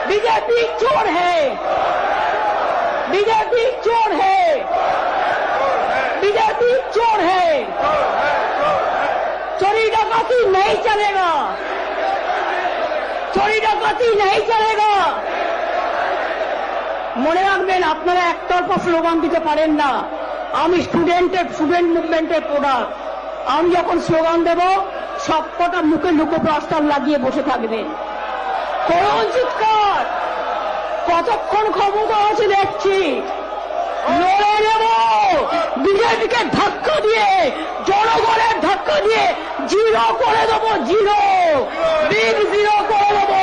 BJP चोर है, BJP चोर है, बीजेपी चोर है। चोरी डकैती नहीं चलेगा, चोरी डकैती नहीं चलेगा। মনে রাখবেন, আপনারা একতরফা স্লোগান দিতে পারেন না। আমি স্টুডেন্ট মুভমেন্টের প্রোডাক্ট। আমি যখন স্লোগান দেব সবকটা মুখে লুকোপ্লাস্টার লাগিয়ে বসে থাকবেন। করুন চিৎকার, কতক্ষণ ক্ষমতা আছে দেখছি। লড়ে নেব, বিজেপিকে ধাক্কা দিয়ে, জনগণের ধাক্কা দিয়ে জিরো করে দেবো, জিরো, বিগ জিরো করে দেবো।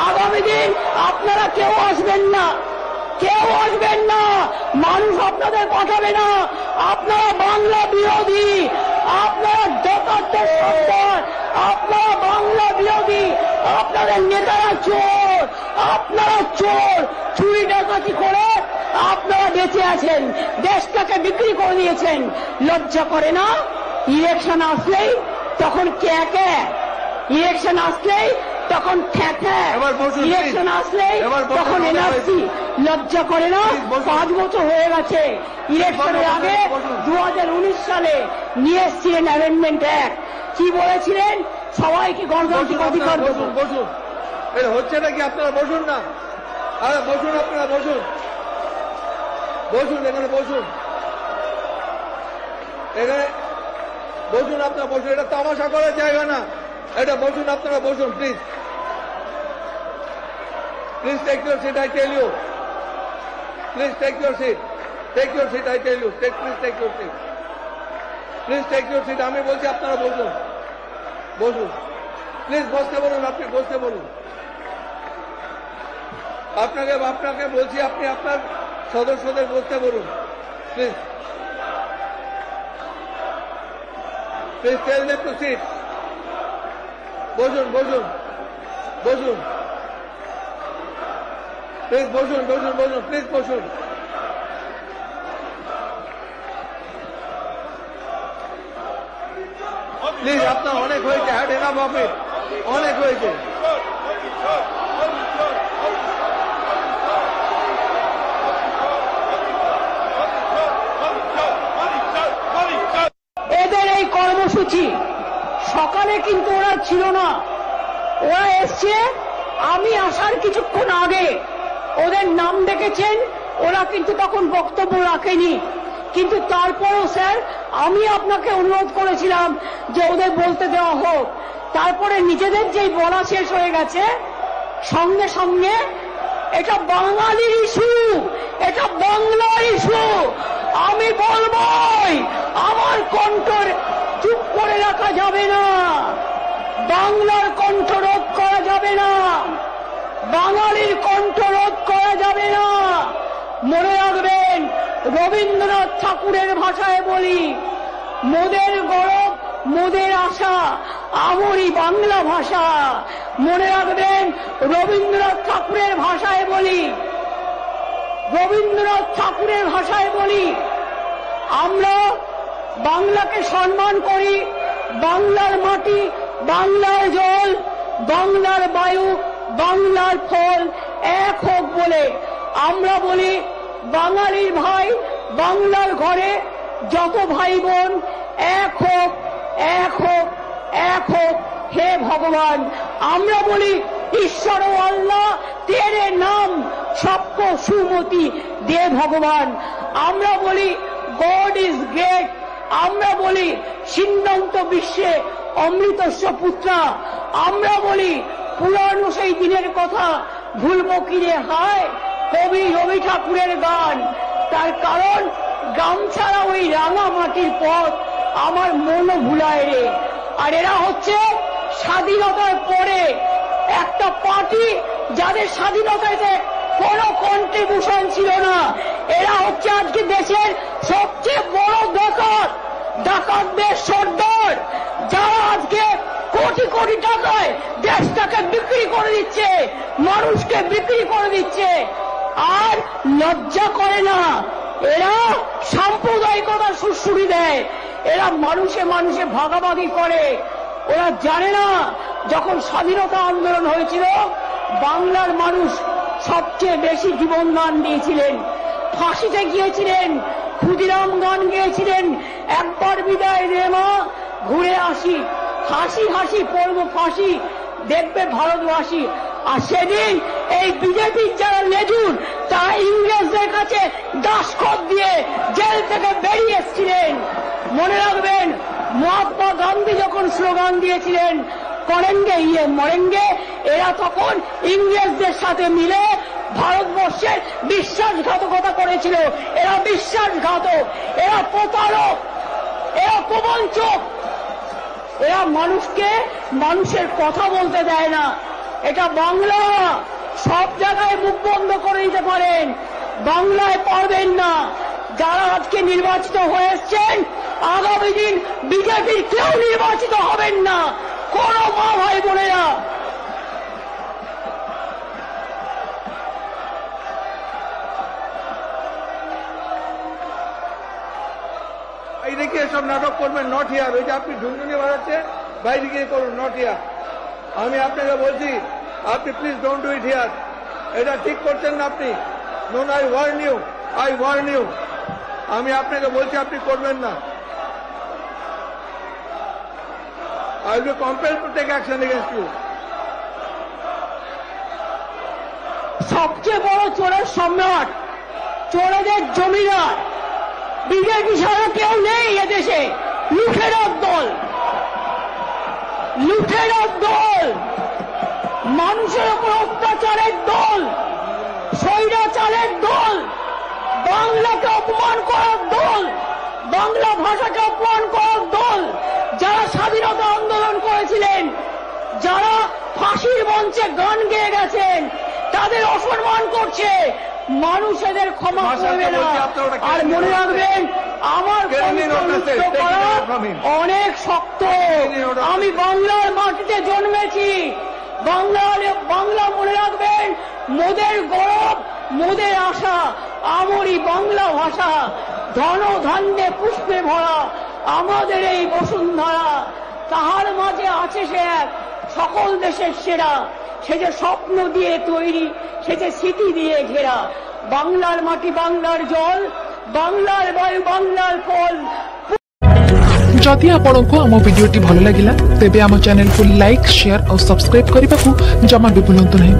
আগামী দিন আপনারা কেউ আসবেন না, কেউ আসবেন না, মানুষ আপনাদের পাঠাবে না। আপনারা বাংলা বিরোধী, আপনারা ডাকাতদের সন্তান, আপনারা বাংলা বিরোধী, আপনাদের নেতারা চোর, আপনারা চোর। চুরি ডাকাতি করে আপনারা বেঁচে আছেন, দেশটাকে বিক্রি করে দিয়েছেন। লজ্জা করে না? ইলেকশন আসলেই তখন কে, ইলেকশন আসলেই তখন ঠ্যাঁ, ইলেকশন আসলেই তখন এনআরসি। লজ্জা করে না? 5 বছর হয়ে গেছে। ইলেকশনের আগে 2019 সালে নিয়ে এসেছিলেন অ্যামেন্ডমেন্ট অ্যাক্ট। কি বলেছিলেন? সবাইকে গণতান্ত্রিক অধিকার দেবো। বসুন, এটা হচ্ছে নাকি? আপনারা বসুন না, আরে বসুন, আপনারা বসুন, বসুন, এখানে বসুন, এখানে বসুন, আপনারা বসুন। এটা তামাশা করার জায়গা না, এটা বসুন, আপনারা বসুন, please, please take your seat, I tell you, please take your seat, take your seat, I tell you, please take your seat, please take your seat. আমি বলছি আপনারা বসুন, বসুন, প্লিজ বসতে বলুন, আপনি বসতে বলুন। আপনাকে বলছি, আপনি আপনার সদস্যদের বসতে বলুন, please, please tell them to sit. বসুন, বসুন, বসুন, প্লিজ বসুন, বসুন, বসুন, প্লিজ বসুন। প্লিজ, আপনার অনেক হয়েছে, হ্যাড এনাফ অফ ইট, অনেক হয়েছে। এদের এই কর্মসূচি সকালে কিন্তু ওরা ছিল না, ওরা এসছে আমি আসার কিছুক্ষণ আগে। ওদের নাম ডেকেছেন, ওরা কিন্তু তখন বক্তব্য রাখেনি। কিন্তু তারপরও স্যার, আমি আপনাকে অনুরোধ করেছিলাম যে ওদের বলতে দেওয়া হোক। তারপরে নিজেদের যেই বলা শেষ হয়ে গেছে, সঙ্গে সঙ্গে এটা বাঙালির ইস্যু, এটা বাংলার ইস্যু, আমি বলবই। আমার কণ্ঠ চুপ করে রাখা যাবে না, বাংলার কণ্ঠ রোধ করা যাবে না, বাঙালির কণ্ঠ রোধ করা যাবে না। মনে রাখবেন, রবীন্দ্রনাথ ঠাকুরের ভাষায় বলি, মোদের গৌরব মোদের আশা, আমরি বাংলা ভাষা। মনে রাখবেন, রবীন্দ্রনাথ ঠাকুরের ভাষায় বলি, রবীন্দ্রনাথ ঠাকুরের ভাষায় বলি, আমরা বাংলাকে সম্মান করি। বাংলার মাটি, বাংলার জল, বাংলার বায়ু, বাংলার ফল এক হোক বলে আমরা বলি, বাঙালির ভাই বাংলার ঘরে যত ভাই বোন এক হোক, এক হোক, এক হোক। হে ভগবান, আমরা বলি ঈশ্বর ও আল্লাহ তেরে নাম সবকো সুমতি দে ভগবান। আমরা বলি গড ইজ গ্রেট। আমরা বলি সিন্ধান্ত বিশ্বে অমৃতস্য পুত্রা। আমরা বলি পুরানো সেই দিনের কথা ভুলব কিরে হায়, কবি রবি ঠাকুরের গান। তার কারণ গামছাড়া ওই রাঙা মাটির পথ আমার মনও ভুলায় রে। আর এরা হচ্ছে স্বাধীনতার পরে একটা পার্টি যাদের স্বাধীনতাতে কোনো কন্ট্রিবিউশন ছিল না। এরা হচ্ছে আজকে দেশের সবচেয়ে বড় ডাকাত, ডাকাতদের সর্দার, যারা আজকে কোটি কোটি টাকায় দেশটাকে বিক্রি করে দিচ্ছে, মানুষকে বিক্রি করে দিচ্ছে। আর লজ্জা করে না, এরা সাম্প্রদায়িকতার সুড়সুড়ি দেয়, এরা মানুষে মানুষে ভাগাভাগি করে। ওরা জানে না যখন স্বাধীনতা আন্দোলন হয়েছিল বাংলার মানুষ সবচেয়ে বেশি জীবনদান দিয়েছিলেন, ফাঁসিতে গিয়েছিলেন, ক্ষুদিরাম গান গিয়েছিলেন, একবার বিদায় রে মা ঘুরে আসি, হাসি হাসি পড়ব ফাঁসি দেখবে ভারতবাসী। আর সেদিন এই বিজেপির যারা লেজুর তারা ইংরেজদের কাছে দাসখত দিয়ে জেল থেকে বেরিয়ে এসেছিলেন। মনে রাখবেন মহাত্মা গান্ধী যখন স্লোগান দিয়েছিলেন করেঙ্গে ইয়ে মরেঙ্গে, এরা তখন ইংরেজদের সাথে মিলে ভারতবর্ষের বিশ্বাসঘাতকতা করেছিল। এরা বিশ্বাসঘাতক, এরা প্রতারক, এরা প্রবঞ্চক, এরা মানুষকে মানুষের কথা বলতে দেয় না। এটা বাংলা, সব জায়গায় মুখ বন্ধ করে দিতে পারেন, বাংলায় পারবেন না। যারা আজকে নির্বাচিত হয়েছেন আগামী দিন বিজেপির কেউ নির্বাচিত হবেন না, কোন মা ভাই বোনেরা। বাইরে গিয়ে সব নাটক করবেন, নট হিয়ার। ওই যে আপনি ঝুনঝুনি বাড়াচ্ছে, বাইরে গিয়ে করুন, নট হিয়ার। আমি আপনাকে বলছি, আপনি please don't do it here. এটা ঠিক করছেন না আপনি। No, I warn you, I warn you. আমি আপনাকে বলছি আপনি করবেন না। I will be compelled to take action against you. সবচেয়ে বড় চোরের সম্রাট, চোরেদের জমিদার বিজেপি ছাড়া কেউ নেই এদেশে। লুঠেরার দল, লুঠেরার দল, মানুষের উপর অত্যাচারের দল, স্বৈরাচারের দল, বাংলাকে অপমান করার দল, বাংলা ভাষাকে অপমান করার দল। যারা স্বাধীনতা আন্দোলন করেছিলেন, যারা ফাঁসির মঞ্চে গান গেয়ে গেছেন, তাদের অসম্মান করছে। মানুষ এদের ক্ষমা করবে না। আর মনে রাখবেন আমার অনেক শক্ত। আমি বাংলার মাটিতে জন্মেছি। বাংলা মনে রাখবেন মোদের গৌরব, মোদের আশা। আমারই বাংলা ভাষা ধন ধান্যে পুষ্পে ভরা আমাদের এই বসুন্ধরা। তাহার মাঝে আছে সে এক সকল দেশের সেরা, সে যে স্বপ্ন দিয়ে তৈরি, সে যে স্মৃতি দিয়ে ঘেরা। বাংলার মাটি, বাংলার জল, বাংলার বায়ু, বাংলার ফল। जदि आपको आम भिडी भल लगा तेब आम चैनल को लाइक, शेयर और सब्सक्राइब करने को जमा भी भूलु नहीं।